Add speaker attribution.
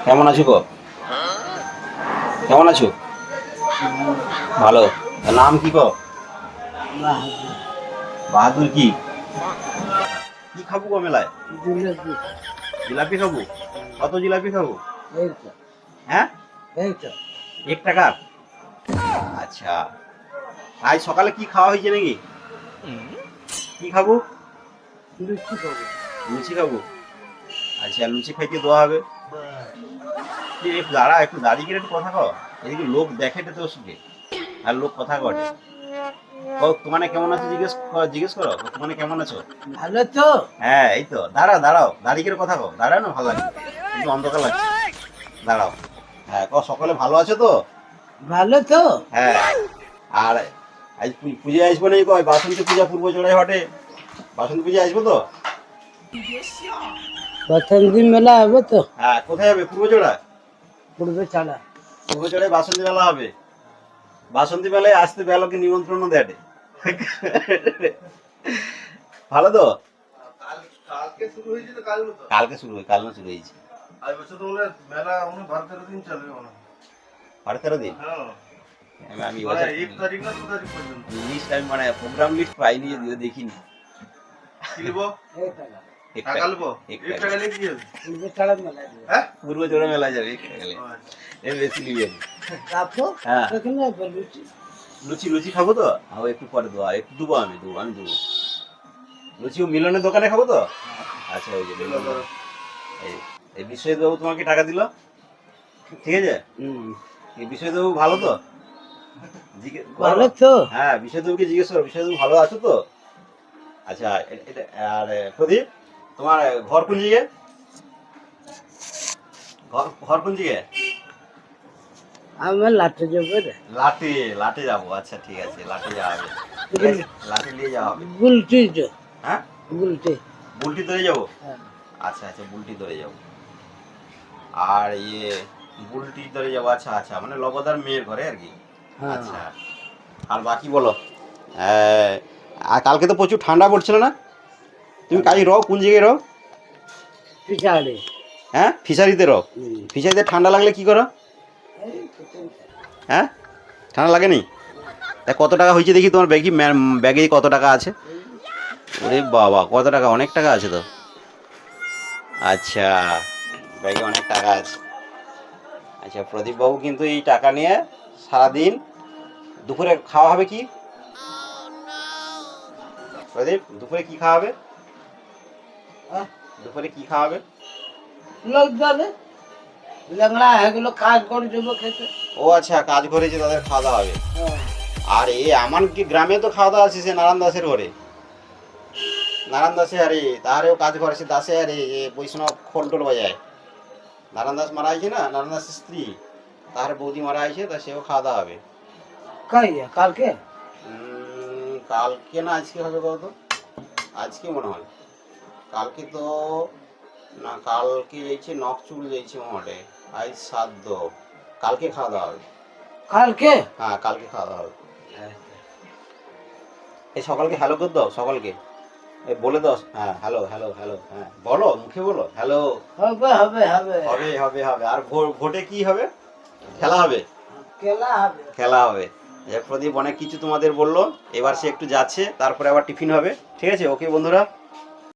Speaker 1: কেমন আছো গো? কেমন আছো? ভালো। নাম কি গো? বাহাদুর কি? কি খাবো গো মেলায়? জিলাপি খাবো। কত জিলাপি খাবো? হ্যাঁ, 1 টাকা। আচ্ছা, আজ সকালে কি খাওয়া হয়েছে নাকি? কি খাবো? লুচি খাবো। আচ্ছা, লুচি খাইতে দেওয়া হবে। একটু দাঁড়া, একটু দাঁড়িয়ে গেলে একটু কথা কও। এদিকে লোক দেখে তো শিখে, আর লোক কথা কটে। তোমানে কেমন আছো জিজ্ঞেস করো, তোমানে কেমন আছো?
Speaker 2: ভালো তো?
Speaker 1: হ্যাঁ, এই তো। দাঁড়াও দাঁড়িয়ে গেলে কথা কও। দাঁড়াও না, ভালো লাগছে, কিন্তু অন্ধকার লাগছে। দাঁড়াও। হ্যাঁ, সকলে ভালো আছো তো?
Speaker 2: ভালো তো?
Speaker 1: হ্যাঁ। আর আজ পুজো আসবো না, কয় বাসন্তী পূজা পূর্ব চড়াই হটে। বাসন্তী পূজা আসবো তো?
Speaker 2: বসন্তী মেলা হবে তো?
Speaker 1: হ্যাঁ, কোথায় হবে? পূর্ব চড়া।
Speaker 2: পূর্বে ছাড়া
Speaker 1: পূর্ব চড়াই বাসন্তী মেলা হবে। বাসন্তী মেলায় আসতে বেলাকে নিমন্ত্রণ দেয়। ভালো তো?
Speaker 3: কালকে শুরু হয়েছে তো কাল তো
Speaker 1: কালকে শুরু হয়েছে।
Speaker 3: আজ বছর তো মনে হয় মেলা 12-13 দিন চলবে মনে হয়।
Speaker 1: 12-13 দিন।
Speaker 3: হ্যাঁ,
Speaker 1: আমি
Speaker 3: মানে 1 তারিখ না 2 তারিখ পর্যন্ত
Speaker 1: লিস্ট, আমি মানে প্রোগ্রাম লিস্ট পাইনি, যদিও দেখিনি।
Speaker 3: কি লিবো?
Speaker 1: এক
Speaker 3: টাকা
Speaker 1: টাকা।
Speaker 3: লিবো?
Speaker 1: এক
Speaker 3: 1
Speaker 1: টাকা।
Speaker 3: টাকা নিয়ে কি হবে?
Speaker 2: পূর্বে ছাড়া মেলা হবে।
Speaker 3: হ্যাঁ,
Speaker 1: পূর্ব চড়া মেলা যাবে, এক টাকা গেলে।
Speaker 3: আচ্ছা।
Speaker 1: এর বেশি নিবে না।
Speaker 2: তারপর
Speaker 1: হ্যাঁ,
Speaker 2: সেখানে বলছি
Speaker 1: লুচি খাবো তো। একটু পরে দেবো, আর একটু দেবো, আমি দেবো। লুচি ও মিলনের দোকানে খাবো তো। আচ্ছা, ওই যে এই বিশ্বজিৎবাবু তোমাকে টাকা দিল, ঠিক আছে? এই বিশ্বজিৎবাবু ভালো তো?
Speaker 2: ভালো তো?
Speaker 1: হ্যাঁ, বিশ্বজিৎবাবুকে জিজ্ঞেস করো, বিশ্বজিৎবাবু ভালো আছো তো? আচ্ছা, আর প্রদীপ, তোমার ঘর কোন জায়গায়? ঘর কোন জায়গায়?
Speaker 2: আমার লাটে যাবে রে।
Speaker 1: লাটে যাবো। আচ্ছা, ঠিক আছে, লাটে যাওয়া হবে। ঠিক আছে, লাটে নিয়ে যাওয়া হবে।
Speaker 2: গুলটি তো?
Speaker 1: হ্যাঁ,
Speaker 2: গুলটি।
Speaker 1: বুলটি ধরে যাবো।
Speaker 2: হ্যাঁ।
Speaker 1: আচ্ছা, বুলটি ধরে যাবো। আর বুলটি ধরে যাবো। আচ্ছা, মানে লবদার মেয়ের ঘরে আর কি।
Speaker 2: হ্যাঁ।
Speaker 1: আচ্ছা, আর বাকি বলো। আর কালকে তো প্রচুর ঠান্ডা পড়ছিল না? তুমি কাজ রও কোন জায়গায় রও?
Speaker 2: পিছাড়ে।
Speaker 1: হ্যাঁ, ফিশারিতে রও। ফিশারিতে ঠান্ডা লাগলে কি করো? হ্যাঁ, ঠান্ডা লাগেনি? তা কত টাকা হয়েছে দেখি তোমার ব্যাগে কত টাকা আছে? ওরে বাবা, কত টাকা! অনেক টাকা আছে তো। আচ্ছা, ব্যাগে অনেক টাকা আছে। আচ্ছা, প্রদীপবাবু কিন্তু এই টাকা নিয়ে সারাদিন দুপুরে খাওয়া হবে কি? প্রদীপ, দুপুরে কি খাওয়াবে? দুপুরে কি খাওয়াবে?
Speaker 2: লোক যাবে ল্যাংড়া এগুলো কাজ করে যাবো খেতে।
Speaker 1: ও আচ্ছা, কাজ করেছে, তাদের খাওয়া দাওয়া হবে।
Speaker 2: হ্যাঁ।
Speaker 1: আর আমার কি গ্রামে তো খাওয়া দাওয়া আছে, সে নারায়ণ দাসের ঘরে। নারায়ণ দাসে আরে তাহারেও কাজ করে, সে দাসে আরে বৈষ্ণব খোল টোল বাজায়। নারায়ণ দাস মারা হয়েছে না, নারায়ণ দাসের স্ত্রী, তাহার বৌদি মারা হয়েছে, তা সেও খাওয়া দাওয়া হবে।
Speaker 2: কালকে?
Speaker 1: কালকে না আজকে হবে কত? আজকে মনে হয়। কালকে তো না, কালকে যাইছে নখচুল যাইছে মোটে। আজ শ্রাদ্ধ। কালকে খাওয়া দাওয়া হবে।
Speaker 2: কালকে?
Speaker 1: হ্যাঁ, কালকে খাওয়া দাওয়া হবে। এই সকালকে হ্যালো করে দাও, সকালকে বলে দাও। হ্যাঁ, হ্যালো। হ্যাঁ, বলো, মুখে বলো হ্যালো।
Speaker 2: হবে হবে হবে
Speaker 1: হবে। আর ভোটে কি হবে? খেলা হবে। খেলা হবে। প্রদীপ অনেক কিছু তোমাদের বললো, এবার সে একটু যাচ্ছে, তারপরে আবার টিফিন হবে। ঠিক আছে, ওকে বন্ধুরা।